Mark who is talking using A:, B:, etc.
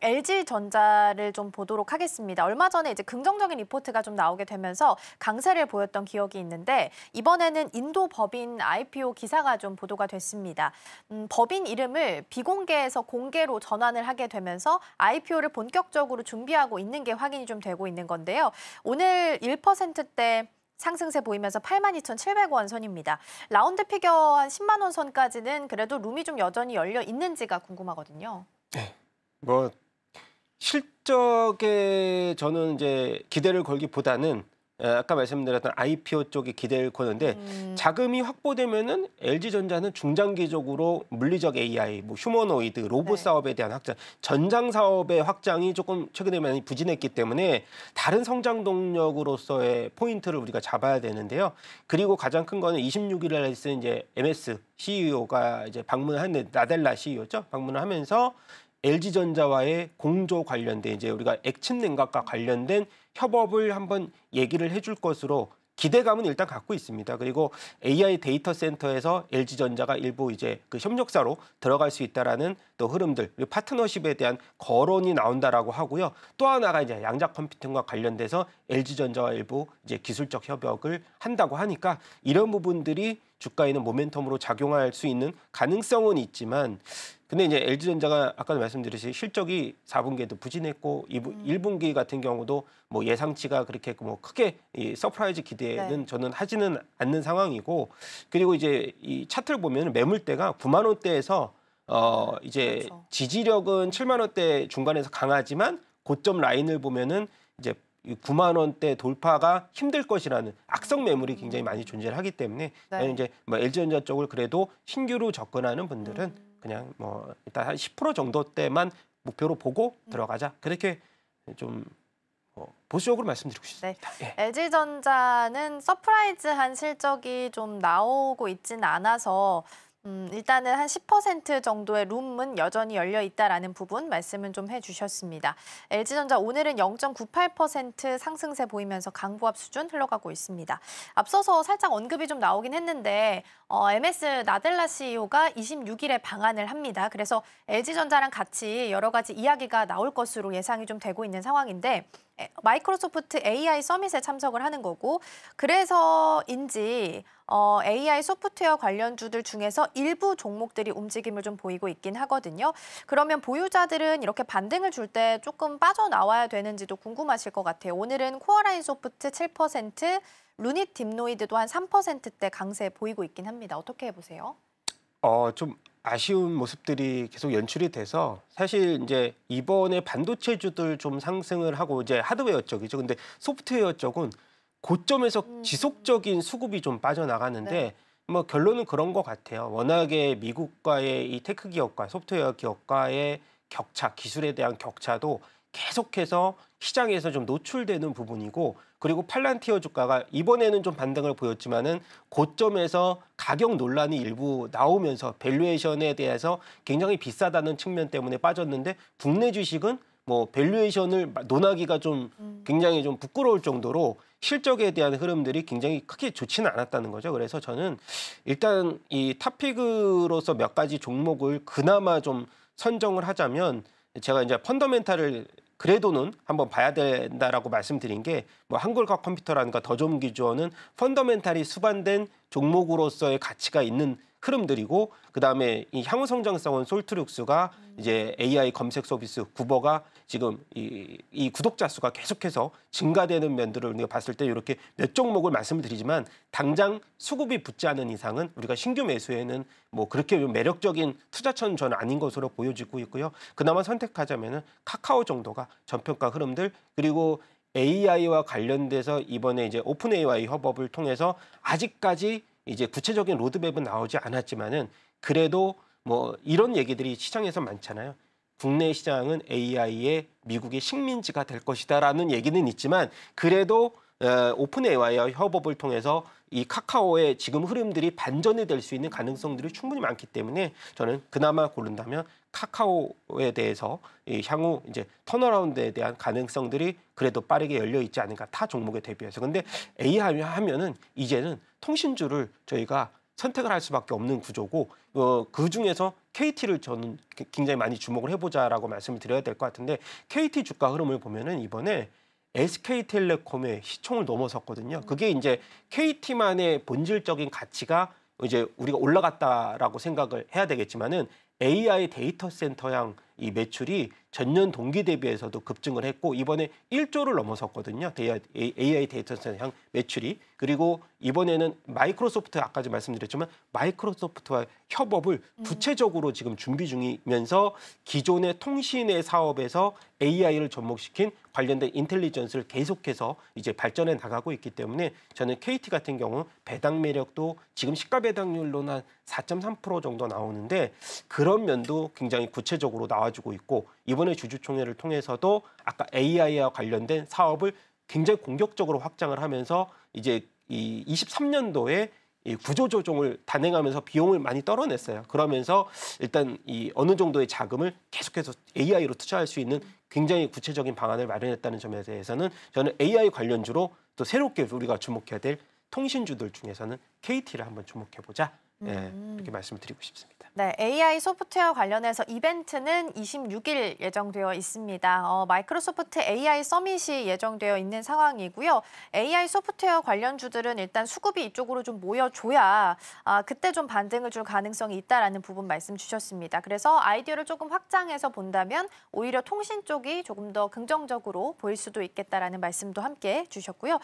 A: LG전자를 좀 보도록 하겠습니다. 얼마 전에 이제 긍정적인 리포트가 좀 나오게 되면서 강세를 보였던 기억이 있는데 이번에는 인도 법인 IPO 기사가 좀 보도가 됐습니다. 법인 이름을 비공개에서 공개로 전환을 하게 되면서 IPO를 본격적으로 준비하고 있는 게 확인이 좀 되고 있는 건데요. 오늘 1%대 상승세 보이면서 82,700원 선입니다. 라운드 피겨 한 10만 원 선까지는 그래도 룸이 좀 여전히 열려 있는지가 궁금하거든요.
B: 네. 뭐 실적에 저는 이제 기대를 걸기보다는 아까 말씀드렸던 IPO 쪽에 기대를 거는데 자금이 확보되면은 LG전자는 중장기적으로 물리적 AI, 뭐 휴머노이드, 로봇 사업에 대한 확장, 전장 사업의 확장이 조금 최근에 많이 부진했기 때문에 다른 성장 동력으로서의 포인트를 우리가 잡아야 되는데요. 그리고 가장 큰 거는 26일에 있은 이제 MS CEO가 이제 방문한 나델라 CEO죠. 방문을 하면서 LG전자와의 공조 관련된 이제 우리가 액침 냉각과 관련된 협업을 한번 얘기를 해줄 것으로 기대감은 일단 갖고 있습니다. 그리고 AI 데이터 센터에서 LG전자가 일부 이제 그 협력사로 들어갈 수 있다라는 또 흐름들, 그리고 파트너십에 대한 거론이 나온다라고 하고요. 또 하나가 이제 양자 컴퓨팅과 관련돼서 LG전자와 일부 이제 기술적 협력을 한다고 하니까 이런 부분들이 주가에는 모멘텀으로 작용할 수 있는 가능성은 있지만 근데 이제 LG전자가 아까도 말씀드렸듯이 실적이 4분기에도 부진했고 1분기 같은 경우도 뭐 예상치가 그렇게 뭐 크게 이 서프라이즈 기대는 저는 하지는 않는 상황이고 그리고 이제 이 차트를 보면 매물대가 9만 원대에서 이제 지지력은 7만 원대 중간에서 강하지만 고점 라인을 보면은 이제 9만 원대 돌파가 힘들 것이라는 악성 매물이 굉장히 많이 존재를 하기 때문에 이제 뭐 LG전자 쪽을 그래도 신규로 접근하는 분들은 그냥 뭐 일단 한 10% 정도대만 목표로 보고 들어가자. 그렇게 좀 보수적으로 말씀드리고 싶습니다.
A: 네. LG전자는 서프라이즈한 실적이 좀 나오고 있지는 않아서 일단은 한 10% 정도의 룸은 여전히 열려 있다라는 부분 말씀은 좀 해주셨습니다. LG전자 오늘은 0.98% 상승세 보이면서 강보합 수준 흘러가고 있습니다. 앞서서 살짝 언급이 좀 나오긴 했는데 MS 나델라 CEO가 26일에 방한을 합니다. 그래서 LG전자랑 같이 여러 가지 이야기가 나올 것으로 예상이 좀 되고 있는 상황인데 마이크로소프트 AI 서밋에 참석을 하는 거고 그래서인지 AI 소프트웨어 관련주들 중에서 일부 종목들이 움직임을 좀 보이고 있긴 하거든요. 그러면 보유자들은 이렇게 반등을 줄 때 조금 빠져나와야 되는지도 궁금하실 것 같아요. 오늘은 코어라인 소프트 7%, 루닛 딥노이드도 한 3%대 강세 보이고 있긴 합니다. 어떻게 보세요?
B: 좀 아쉬운 모습들이 계속 연출이 돼서 사실 이제 이번에 반도체주들 좀 상승을 하고 이제 하드웨어 쪽이죠. 근데 소프트웨어 쪽은 고점에서 지속적인 수급이 좀 빠져나가는데 뭐 결론은 그런 것 같아요. 워낙에 미국과의 이 테크 기업과 소프트웨어 기업과의 격차, 기술에 대한 격차도 계속해서 시장에서 좀 노출되는 부분이고 그리고 팔란티어 주가가 이번에는 좀 반등을 보였지만은 고점에서 가격 논란이 일부 나오면서 밸류에이션에 대해서 굉장히 비싸다는 측면 때문에 빠졌는데 국내 주식은 뭐 밸류에이션을 논하기가 좀 굉장히 좀 부끄러울 정도로 실적에 대한 흐름들이 굉장히 크게 좋지는 않았다는 거죠. 그래서 저는 일단 이 탑픽으로서 몇 가지 종목을 그나마 좀 선정을 하자면 제가 이제 펀더멘탈을 그래도는 한번 봐야 된다라고 말씀드린 게 뭐 한글과 컴퓨터라든가 더좀기주어는 펀더멘탈이 수반된 종목으로서의 가치가 있는 흐름들이고 그다음에 이 향후 성장성은 솔트룩스가 이제 AI 검색 서비스 구버가 지금 이 구독자 수가 계속해서 증가되는 면들을 우리가 봤을 때 이렇게 몇 종목을 말씀을 드리지만 당장 수급이 붙지 않은 이상은 우리가 신규 매수에는 뭐 그렇게 매력적인 투자처는 저는 아닌 것으로 보여지고 있고요. 그나마 선택하자면은 카카오 정도가 저평가 흐름들 그리고 AI와 관련돼서 이번에 이제 오픈 AI 협업을 통해서 아직까지 이제 구체적인 로드맵은 나오지 않았지만은 그래도 뭐 이런 얘기들이 시장에서 많잖아요. 국내 시장은 AI의 미국의 식민지가 될 것이다라는 얘기는 있지만 그래도 오픈 AI와 협업을 통해서 이 카카오의 지금 흐름들이 반전이 될 수 있는 가능성들이 충분히 많기 때문에 저는 그나마 고른다면 카카오에 대해서 이 향후 이제 턴어라운드에 대한 가능성들이 그래도 빠르게 열려 있지 않을까 타 종목에 대비해서. 근데 AI 하면은 이제는 통신주를 저희가 선택을 할 수밖에 없는 구조고 그 중에서 KT를 저는 굉장히 많이 주목을 해보자라고 말씀을 드려야 될 것 같은데 KT 주가 흐름을 보면은 이번에 SK텔레콤의 시총을 넘어섰거든요. 그게 이제 KT만의 본질적인 가치가 이제 우리가 올라갔다라고 생각을 해야 되겠지만은 AI 데이터 센터향 이 매출이 전년 동기 대비해서도 급증을 했고 이번에 1조를 넘어섰거든요. AI 데이터 센터향 매출이. 그리고 이번에는 마이크로소프트 아까 좀 말씀드렸지만 마이크로소프트와 협업을 구체적으로 지금 준비 중이면서 기존의 통신의 사업에서 AI를 접목시킨 관련된 인텔리전스를 계속해서 이제 발전해 나가고 있기 때문에 저는 KT 같은 경우 배당 매력도 지금 시가 배당률로는 한 4.3% 정도 나오는데 그런 면도 굉장히 구체적으로 나와주고 있고 이번에 주주총회를 통해서도 아까 AI와 관련된 사업을 굉장히 공격적으로 확장을 하면서 이제 이 23년도에 이 구조조정을 단행하면서 비용을 많이 떨어냈어요. 그러면서 일단 이 어느 정도의 자금을 계속해서 AI로 투자할 수 있는 굉장히 구체적인 방안을 마련했다는 점에 대해서는 저는 AI 관련주로 또 새롭게 우리가 주목해야 될 통신주들 중에서는 KT를 한번 주목해보자. 예, 이렇게 말씀을 드리고 싶습니다.
A: 네, AI 소프트웨어 관련해서 이벤트는 26일 예정되어 있습니다. 마이크로소프트 AI 서밋이 예정되어 있는 상황이고요. AI 소프트웨어 관련주들은 일단 수급이 이쪽으로 좀 모여줘야 그때 좀 반등을 줄 가능성이 있다라는 부분 말씀 주셨습니다. 그래서 아이디어를 조금 확장해서 본다면 오히려 통신 쪽이 조금 더 긍정적으로 보일 수도 있겠다라는 말씀도 함께 주셨고요.